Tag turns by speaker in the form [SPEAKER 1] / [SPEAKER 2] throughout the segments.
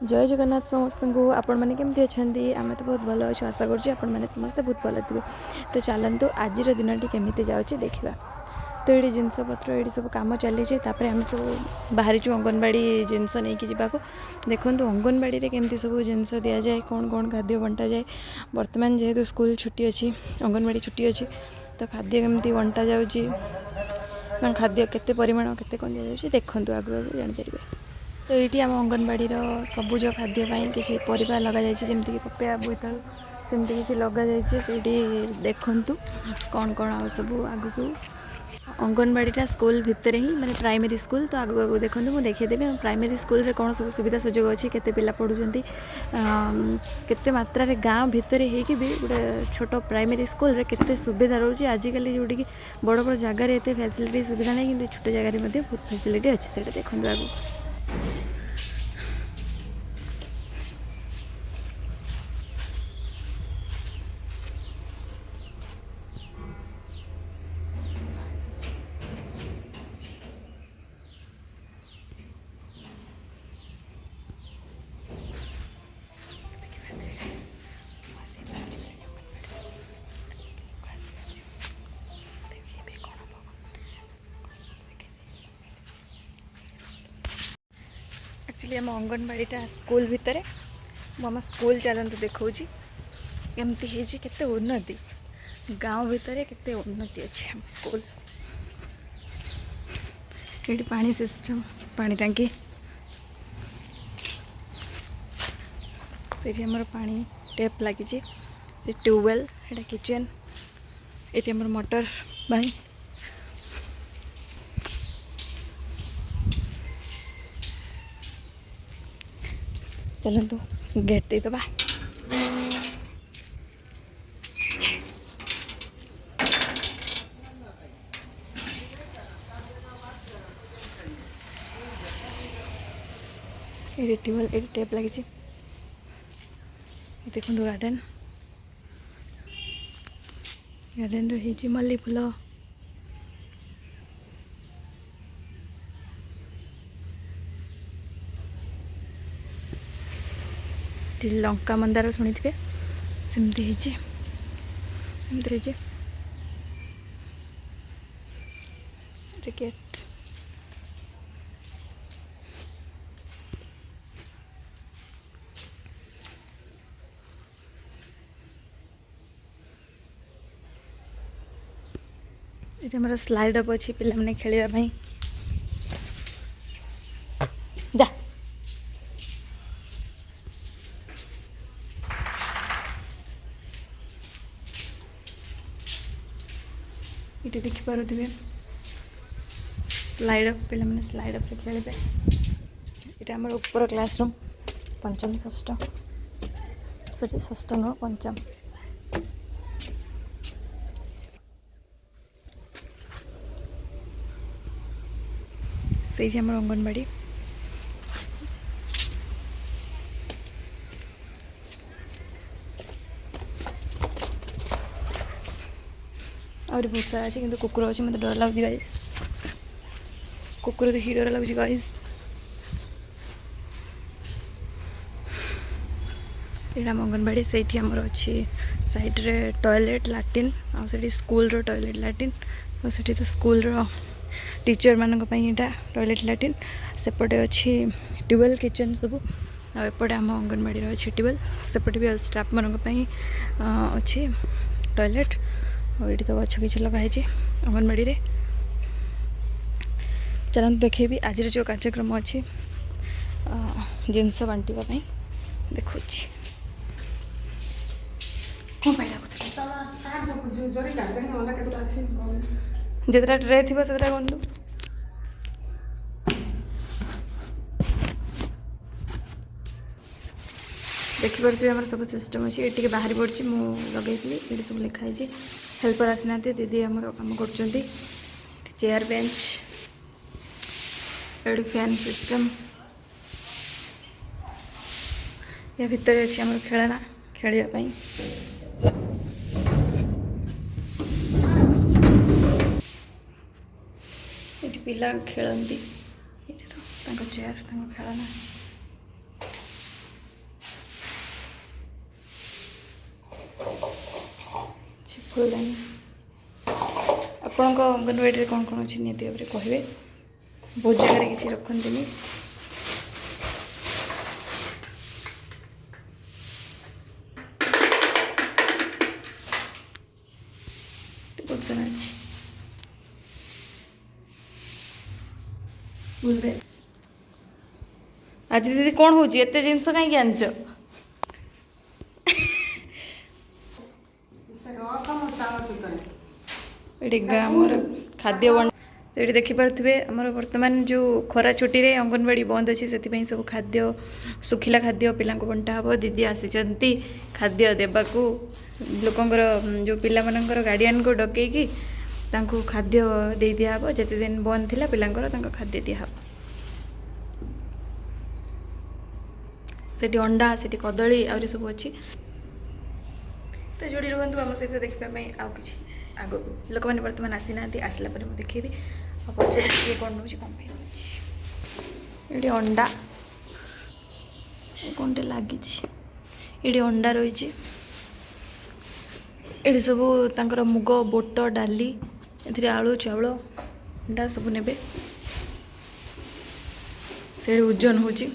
[SPEAKER 1] जय जगन्नाथ समस्त को आपण मैंने केमती अच्छा आम तो बहुत भल अच्छे आशा करुँचे आपण मैंने समस्ते बहुत भल थे। तो चलतु आज दिन टी केमी जाऊँगी देखा। तो ये जिनपतर ये सब कम चली आम सब बाहरी अंगनवाड़ी जिनस नहीं कि जावाक देखो अंगनवाड़ी केमती सब जिनस दि जाए कौन कौन खाद्य बंटा जाए। बर्तमान जेहेतु स्कूल छुट्टी अच्छी अंगनवाड़ी छुट्टी अच्छी तो खाद्य केमती बंटा जाऊँ खाद्य केते परिमाण केते कौन दि जाए देखूँ आगु आगु जापर। तो ये आम अंगनवाड़ी सबुज खाद्यपाई किसी परिवार लग जामती पपया बोईतालु सेमती किसी लग जाइए देखु कौन कौन आ सब आग को अंगनवाड़ीटा स्कूल भितर ही माने प्राइमरी स्कूल। तो आगु आगु देखो मुझे देखीदेवी प्राइमरी स्कूल रे कौन सब सुविधा सुजोग अच्छी केते पिला पढ़ुचंती केते मात्रा रे गाँव भितर होगी भी गोटे छोट प्राइमरी स्कूल रे केते सुविधा रोचे। आजिकल जोटी बड़ बड़ जगार एत फैसिलिटी सुविधा नहीं कि छोट जगार बहुत फैसिलिटी अच्छी से देखो आगु। एक्चुअली आम अंगनवाड़ीटा स्कूल भितर आम स्कूल चलते देखा केमती केते उन्नति गाँव भितर केते उन्नति अच्छे आम स्कूल। ये पानी सिस्टम पानी टांकी से आमर पानी टेप लगी ट्यूबवेल एटा किचन ये आमर मोटर बाई चलतु गेट देदबा। ये ट्यूबवेल ये टेप लगी देखो गार्डन गार्डन रही मल्ली फूल लंका मंदार शुणी थे सेमती गेट ये हमारा स्लाइड अप अच्छी पिला मैंने खेलवाई जा ये देखिपे स्लाइड अप पिला मैंने स्लाइड अप खेलें। ये आम ऊपर क्लासरूम पंचम षष्ठ सॉरी षष्ठ नुह पंचम से आम अंगनवाड़ी और बहुत सारा अच्छे कि कुकुर अच्छे मत डर लगुच गाइस कुकुर देखिए डर लगुच गाइस। ये अंगनवाड़ी से अच्छी साइड रे टॉयलेट लैट्रिन आठी स्कूल रो टॉयलेट लैट्रिन तो से तो स्कूल रो टीचर मान यहाँ टॉयलेट लैट्रिन सेपटे अच्छी ट्यूबवेल किचन सब एपटे आम अंगनवाड़ी अच्छी ट्यूबवेल सेपटे भी स्टाफ मान अच्छी टॉयलेट और ये तो गछ किसी लगाई अंगनवाड़ी रे। चलते देखेबी आज जो कार्यक्रम अच्छी जिनस बांटापी देखो जितना ट्रे थी से कहूँ देखिपे आम सब सिस्टम अच्छी ये बाहरी पड़ी मुझे लगे ये सब लिखाई हेल्पर आसीना दीदी आम कम कर चेयर बेंच ये फैन सिस्टम या भितर अच्छी आम खेलना खेलवाई पिला खेलती चेयर खेलना खोलानी ଆପଣଙ୍କ ଅଙ୍ଗନବାଡ଼ିରେ କ'ଣ କ'ଣ ଅଛି ନିହାତି ଭାବରେ କହିବେ। ବହୁତ ଜାଗାରେ କିଛି ରଖନ୍ତିନି। ବହୁତ ସାରା ଅଛି ସ୍କୁଲ ବ୍ୟାଗ୍। ଆଜି ଦିଦି କ'ଣ ହେଉଛି ଏତେ ଜିନିଷ କାହିଁକି ଆଣିଛ? ଏଠି ଆମର ଖାଦ୍ୟ ଏଠି ଦେଖିପାରୁଥିବେ ଆମର ବର୍ତ୍ତମାନ ଯେଉଁ ଖରା ଛୁଟିରେ ଅଙ୍ଗନବାଡ଼ି ବନ୍ଦ ଅଛି ସେଥିପାଇଁ ସବୁ ଖାଦ୍ୟ ଶୁଖିଲା ଖାଦ୍ୟ ପିଲାଙ୍କୁ ବଣ୍ଟା ହେବ। ଦିଦି ଆସିଛନ୍ତି ଖାଦ୍ୟ ଦେବାକୁ ଲୋକଙ୍କର ଯେଉଁ ପିଲାମାନଙ୍କର ଗାର୍ଡ଼ିଆନକୁ ଡକେଇକି ତାଙ୍କୁ ଖାଦ୍ୟ ଦେଇ ଦିଆହେବ। ଯେତେ ଦିନ ବନ୍ଦ ଥିଲା ପିଲାଙ୍କର ତାଙ୍କ ଖାଦ୍ୟ ଦିଆହେବ। ସେଠି ଅଣ୍ଡା ସେଠି କଦଳୀ ଆହୁରି ସବୁ ଅଛି। ତ ଯୋଡ଼ି ରୁହନ୍ତୁ ଆମ ସହିତ ଦେଖିବା ପାଇଁ ଆଉ କିଛି ଆଗକୁ। ଲୋକମାନେ ବର୍ତ୍ତମାନ ଆସିନାହାନ୍ତି, ଆସିଲା ପରେ ମୁଁ ଦେଖେଇବି ଆଉ ପଚାରି କିଏ କ'ଣ ନେଉଛି କ'ଣ ପାଇଁ ନେଉଛି। ଏଠି ଅଣ୍ଡା କ'ଣଟେ ଲାଗିଛି, ଏଠି ଅଣ୍ଡା ରହିଛି। ଏଠି ସବୁ ତାଙ୍କର ମୁଗ ବୋଟ ଡାଲି ଏଥିରେ ଆଳୁ ଚାଉଳ ଅଣ୍ଡା ସବୁ ନେବେ। ସେଠି ଓଜନ ହେଉଛି।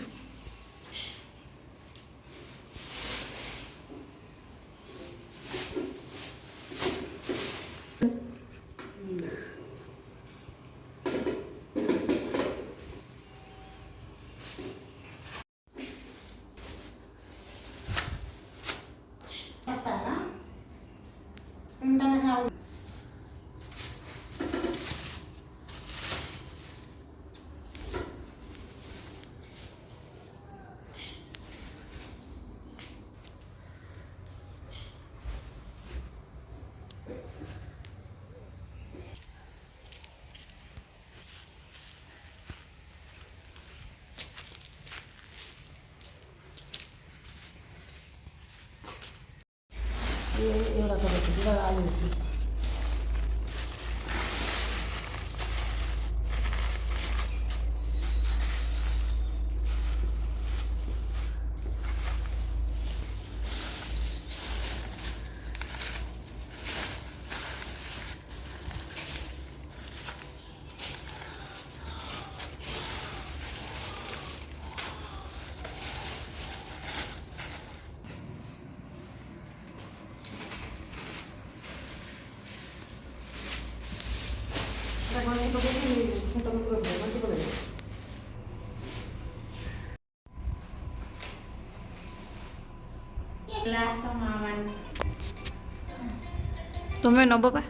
[SPEAKER 1] तुम्हें नब पा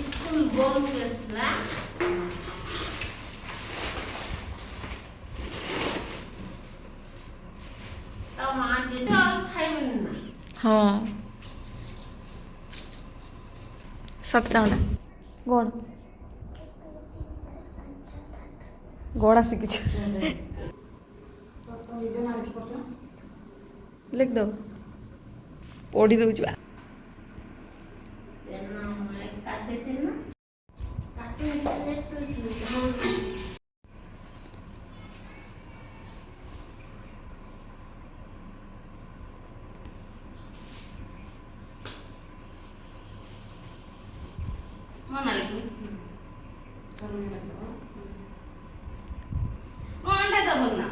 [SPEAKER 2] स्कूल बंद करथिला तो मां दे तो खाइबन ना।
[SPEAKER 1] हाँ 7टा अंडा गण गणा शिखी लिख दो पढ़ी दौच
[SPEAKER 2] अंडा दबल ना